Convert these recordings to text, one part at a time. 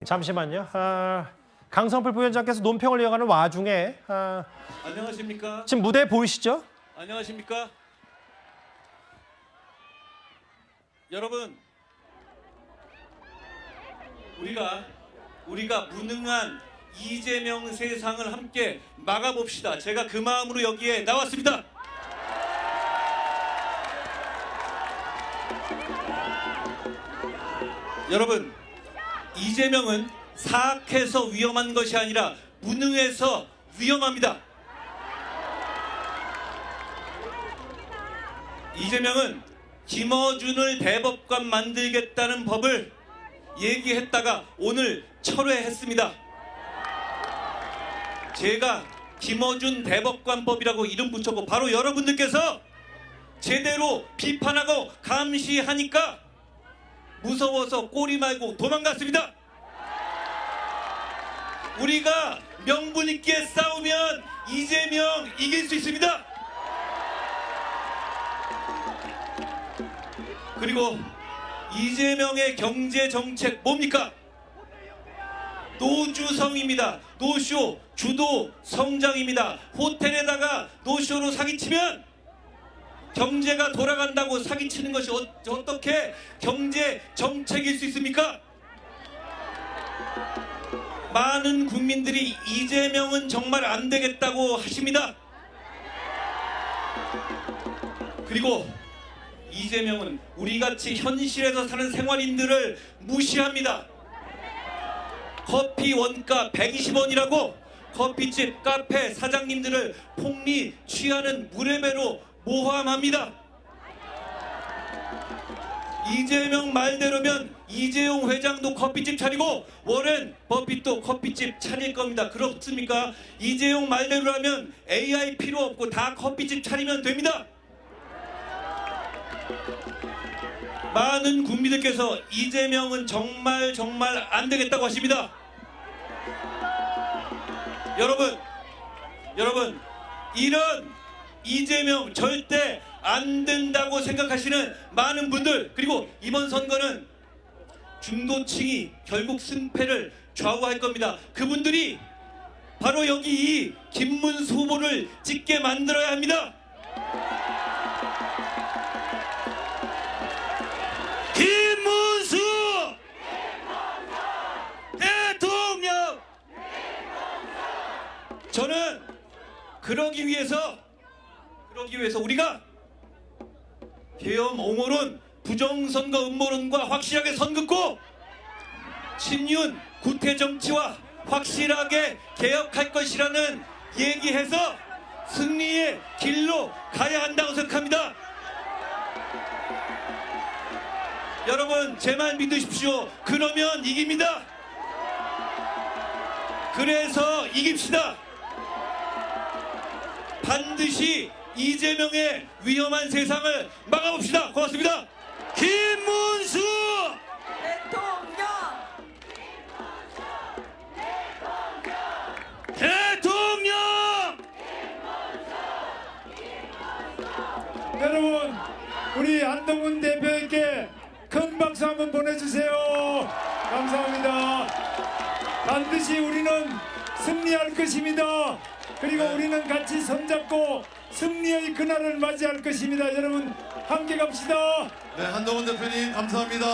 잠시만요. 강성필 부위원장께서 논평을 이어가는 와중에 안녕하십니까? 지금 무대 보이시죠? 안녕하십니까? 여러분, 우리가 무능한 이재명 세상을 함께 막아봅시다. 제가 그 마음으로 여기에 나왔습니다. 여러분, 이재명은 사악해서 위험한 것이 아니라 무능해서 위험합니다. 이재명은 김어준을 대법관 만들겠다는 법을 얘기했다가 오늘 철회했습니다. 제가 김어준 대법관법이라고 이름 붙였고 바로 여러분들께서 제대로 비판하고 감시하니까 무서워서 꼬리 말고 도망갔습니다. 우리가 명분 있게 싸우면 이재명 이길 수 있습니다. 그리고 이재명의 경제 정책 뭡니까? 노주성입니다. 노쇼, 주도, 성장입니다. 호텔에다가 노쇼로 사기치면 경제가 돌아간다고 사기치는 것이 어떻게 경제 정책일 수 있습니까? 많은 국민들이 이재명은 정말 안 되겠다고 하십니다. 그리고 이재명은 우리같이 현실에서 사는 생활인들을 무시합니다. 커피 원가 120원이라고 커피집, 카페 사장님들을 폭리 취하는 무례배로 모함합니다. 이재명 말대로면 이재용 회장도 커피집 차리고 워렌 버핏도 커피집 차릴 겁니다. 그렇습니까? 이재용 말대로라면 AI 필요 없고 다 커피집 차리면 됩니다. 많은 국민들께서 이재명은 정말 안 되겠다고 하십니다. 여러분 이런 이재명 절대 안 된다고 생각하시는 많은 분들, 그리고 이번 선거는 중도층이 결국 승패를 좌우할 겁니다. 그분들이 바로 여기 이 김문수 후보를 찍게 만들어야 합니다. 김문수 대통령! 저는 그러기 위해서 우리가 계엄 옹호론, 부정선거 음모론과 확실하게 선 긋고 친윤 구태 정치와 확실하게 개혁할 것이라는 얘기해서 승리의 길로 가야 한다고 생각합니다. 여러분 제 말 믿으십시오. 그러면 이깁니다. 그래서 이깁시다. 반드시 이재명의 위험한 세상을 막아봅시다. 고맙습니다. 김문수 대통령! 여러분, 우리 한동훈 대표에게 큰 박수 한번 보내주세요. 감사합니다. 반드시 우리는 승리할 것입니다. 그리고 우리는 같이 손잡고 승리의 그날을 맞이할 것입니다. 여러분 함께 갑시다. 네, 한동훈 대표님 감사합니다.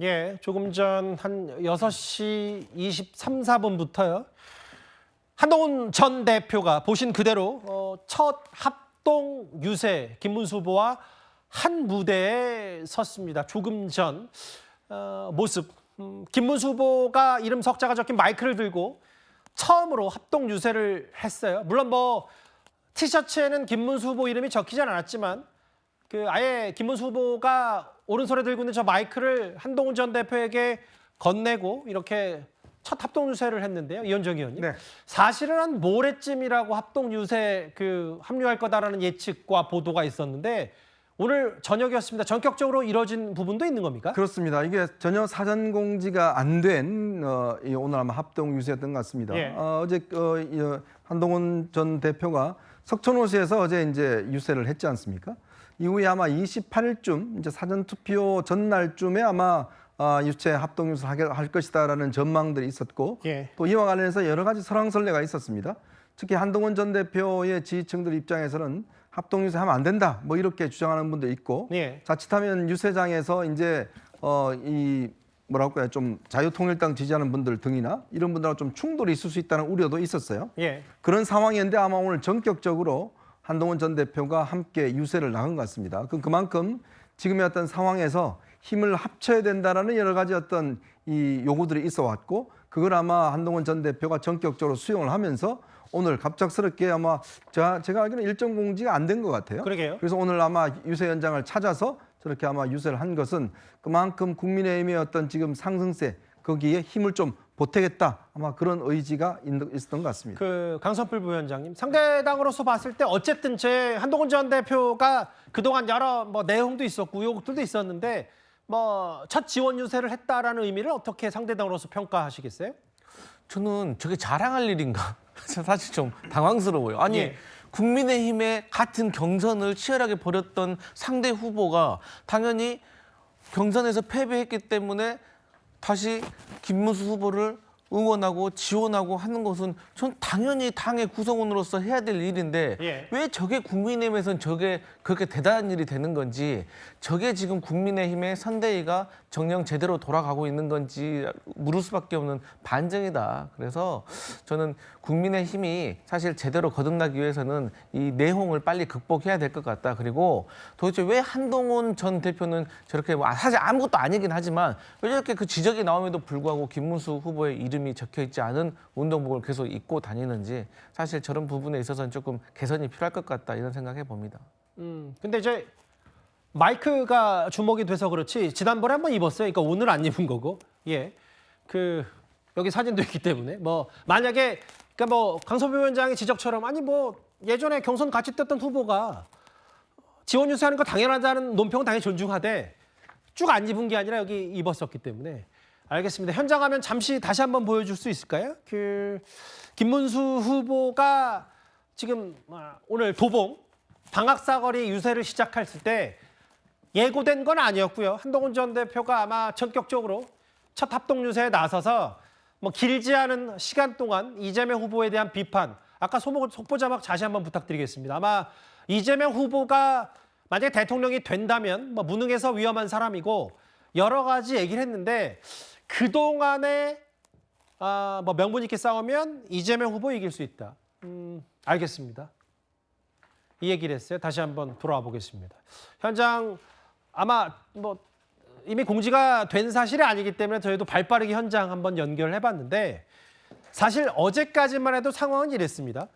예, 조금 전 한 6시 23, 4분부터요. 한동훈 전 대표가 보신 그대로 첫 합동 유세 김문수 후보와 한 무대에 섰습니다. 조금 전 모습. 김문수 후보가 이름 석자가 적힌 마이크를 들고 처음으로 합동 유세를 했어요. 물론 티셔츠에는 김문수 후보 이름이 적히진 않았지만 아예 김문수 후보가 오른손에 들고 있는 저 마이크를 한동훈 전 대표에게 건네고 이렇게 첫 합동 유세를 했는데요. 이현정 의원님. 네. 사실은 한 모레쯤이라고 합동 유세 합류할 거다라는 예측과 보도가 있었는데 오늘 저녁이었습니다. 전격적으로 이뤄진 부분도 있는 겁니까? 그렇습니다. 이게 전혀 사전 공지가 안 된 오늘 아마 합동 유세였던 것 같습니다. 예. 어제 한동훈 전 대표가 석촌호수에서 어제 이제 유세를 했지 않습니까? 이후에 아마 28일쯤 이제 사전 투표 전날쯤에 아마 유체 합동 유세를 할 것이다라는 전망들이 있었고 예. 또 이와 관련해서 여러 가지 설왕설래가 있었습니다. 특히 한동훈 전 대표의 지지층들 입장에서는 합동 유세하면 안 된다 뭐 이렇게 주장하는 분도 있고 예. 자칫하면 유세장에서 이제 이 뭐랄까요 좀 자유통일당 지지하는 분들 등이나 이런 분들하고 좀 충돌이 있을 수 있다는 우려도 있었어요. 예. 그런 상황이었는데 아마 오늘 전격적으로 한동훈 전 대표가 함께 유세를 나간 것 같습니다. 그만큼 지금의 어떤 상황에서 힘을 합쳐야 된다라는 여러 가지 어떤 이 요구들이 있어 왔고 그걸 아마 한동훈 전 대표가 전격적으로 수용을 하면서 오늘 갑작스럽게 아마 제가 알기로는 일정 공지가 안 된 것 같아요. 그러게요. 그래서 오늘 아마 유세 현장을 찾아서 저렇게 아마 유세를 한 것은 그만큼 국민의힘의 어떤 지금 상승세 거기에 힘을 좀 보태겠다 아마 그런 의지가 있었던 것 같습니다. 그 강선필 부위원장님, 상대당으로서 봤을 때 어쨌든 제 한동훈 전 대표가 그동안 여러 뭐 내용도 있었고 의혹들도 있었는데 뭐 첫 지원 유세를 했다라는 의미를 어떻게 상대당으로서 평가하시겠어요? 저는 저게 자랑할 일인가? 사실 좀 당황스러워요. 아니 예. 국민의힘의 같은 경선을 치열하게 벌였던 상대 후보가 당연히 경선에서 패배했기 때문에 다시 김문수 후보를 응원하고 지원하고 하는 것은 전 당연히 당의 구성원으로서 해야 될 일인데 예. 왜 저게 국민의힘에서는 저게 그렇게 대단한 일이 되는 건지 저게 지금 국민의힘의 선대위가 정녕 제대로 돌아가고 있는 건지 물을 수밖에 없는 반증이다. 그래서 저는 국민의힘이 사실 제대로 거듭나기 위해서는 이 내홍을 빨리 극복해야 될 것 같다. 그리고 도대체 왜 한동훈 전 대표는 저렇게 사실 아무것도 아니긴 하지만 왜 저렇게 그 지적이 나옴에도 불구하고 김문수 후보의 이름이 적혀 있지 않은 운동복을 계속 입고 다니는지 사실 저런 부분에 있어서는 조금 개선이 필요할 것 같다 이런 생각해 봅니다. 근데 이제 마이크가 주목이 돼서 그렇지 지난번에 한번 입었어요. 그러니까 오늘 안 입은 거고. 예. 그 여기 사진도 있기 때문에 뭐 만약에 그러니까 뭐 강선필 위원장의 지적처럼 아니 뭐 예전에 경선 같이 뛰었던 후보가 지원 유세하는 거 당연하다는 논평은 당연히 존중하되 쭉 안 입은 게 아니라 여기 입었었기 때문에 알겠습니다. 현장 화면 잠시 다시 한번 보여줄 수 있을까요? 그 김문수 후보가 지금 오늘 도봉 방학사거리 유세를 시작했을 때 예고된 건 아니었고요. 한동훈 전 대표가 아마 전격적으로 첫 합동 유세에 나서서 뭐 길지 않은 시간 동안 이재명 후보에 대한 비판, 아까 속보 자막 다시 한번 부탁드리겠습니다. 아마 이재명 후보가 만약에 대통령이 된다면 뭐 무능해서 위험한 사람이고 여러 가지 얘기를 했는데 그동안에 뭐 명분 있게 싸우면 이재명 후보 이길 수 있다. 알겠습니다. 이 얘기를 했어요. 다시 한번 돌아와 보겠습니다. 현장 아마 뭐 이미 공지가 된 사실이 아니기 때문에 저희도 발빠르게 현장 한번 연결을 해봤는데 사실 어제까지만 해도 상황은 이랬습니다.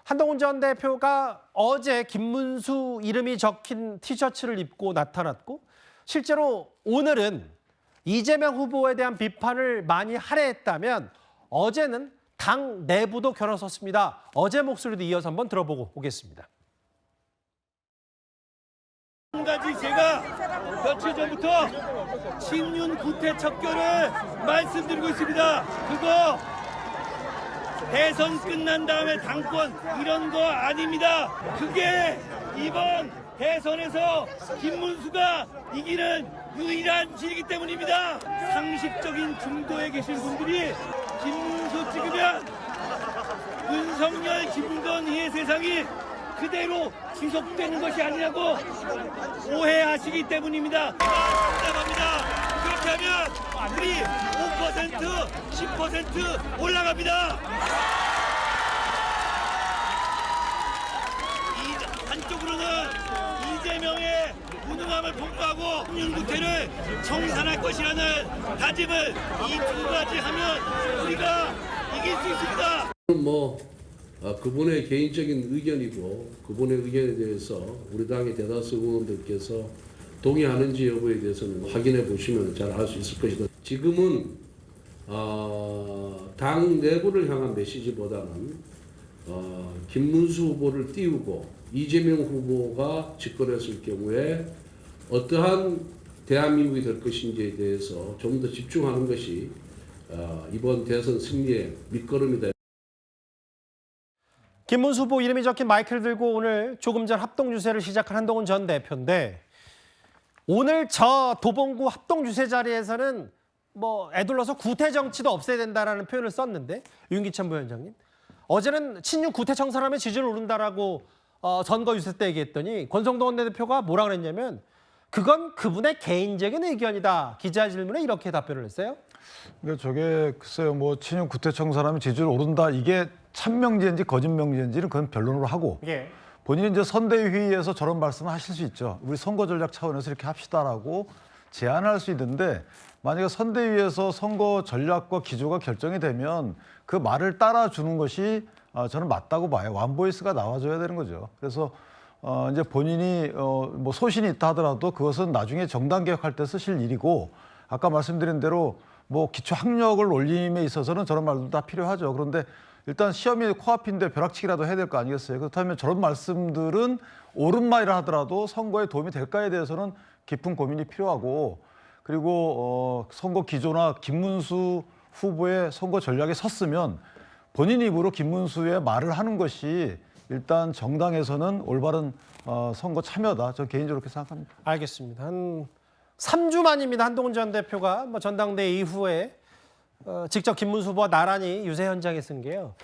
한동훈 전 대표가 어제 김문수 이름이 적힌 티셔츠를 입고 나타났고 실제로 오늘은 이재명 후보에 대한 비판을 많이 할애했다면 어제는 당 내부도 겨뤄섰습니다. 어제 목소리도 이어서 한번 들어보고 오겠습니다. 한 가지 제가 며칠 전부터 친윤 구태 척결을 말씀드리고 있습니다. 그거 대선 끝난 다음에 당권 이런 거 아닙니다. 그게 이번 대선에서 김문수가 이기는 유일한 길이기 때문입니다. 상식적인 중도에 계신 분들이 김문수 찍으면 윤석열, 김건희의 세상이 그대로 지속되는 것이 아니라고 오해하시기 때문입니다. 답답합니다. 그렇게 하면 우리 5%, 10% 올라갑니다. 한쪽으로는 이재명의 무능함을 폭로하고 윤구태를 청산할 것이라는 다짐을 이 두 가지 하면 우리가 이길 수 있습니다. 그분의 개인적인 의견이고 그분의 의견에 대해서 우리 당의 대다수 의원들께서 동의하는지 여부에 대해서는 확인해 보시면 잘 알 수 있을 것이다. 지금은 당 내부를 향한 메시지보다는 김문수 후보를 띄우고 이재명 후보가 집권했을 경우에 어떠한 대한민국이 될 것인지에 대해서 좀 더 집중하는 것이 이번 대선 승리의 밑거름이다. 김문수 후보 이름이 적힌 마이크를 들고 오늘 조금 전 합동 유세를 시작한 한동훈 전 대표인데 오늘 저 도봉구 합동 유세 자리에서는 뭐 애둘러서 구태 정치도 없애야 된다라는 표현을 썼는데 윤기찬 부위원장님 어제는 친윤 구태 청산하면 지지를 오른다라고 선거 유세 때 얘기했더니 권성동 원내대표가 뭐라 그랬냐면 그건 그분의 개인적인 의견이다. 기자 질문에 이렇게 답변을 했어요. 그러니까 저게 글쎄요, 뭐 친윤 구태청 사람이 지지율 오른다 이게 참명제인지 거짓명제인지는 그건 변론으로 하고 예. 본인이 이제 선대위에서 저런 말씀을 하실 수 있죠. 우리 선거 전략 차원에서 이렇게 합시다라고 제안할 수 있는데 만약에 선대위에서 선거 전략과 기조가 결정이 되면 그 말을 따라주는 것이 저는 맞다고 봐요. 완보이스가 나와줘야 되는 거죠. 그래서 이제 본인이 뭐 소신이 있다 하더라도 그것은 나중에 정당 개혁할 때 쓰실 일이고 아까 말씀드린 대로 뭐 기초 학력을 올림에 있어서는 저런 말도 다 필요하죠. 그런데 일단 시험이 코앞인데 벼락치기라도 해야 될 거 아니겠어요? 그렇다면 저런 말씀들은 옳은 말이라 하더라도 선거에 도움이 될까에 대해서는 깊은 고민이 필요하고 그리고 선거 기조나 김문수 후보의 선거 전략에 섰으면 본인 입으로 김문수의 말을 하는 것이 일단 정당에서는 올바른 선거 참여다. 저 개인적으로 그렇게 생각합니다. 알겠습니다. 한 3주 만입니다. 한동훈 전 대표가 뭐 전당대 이후에 직접 김문수 후보와 나란히 유세 현장에 쓴 게요.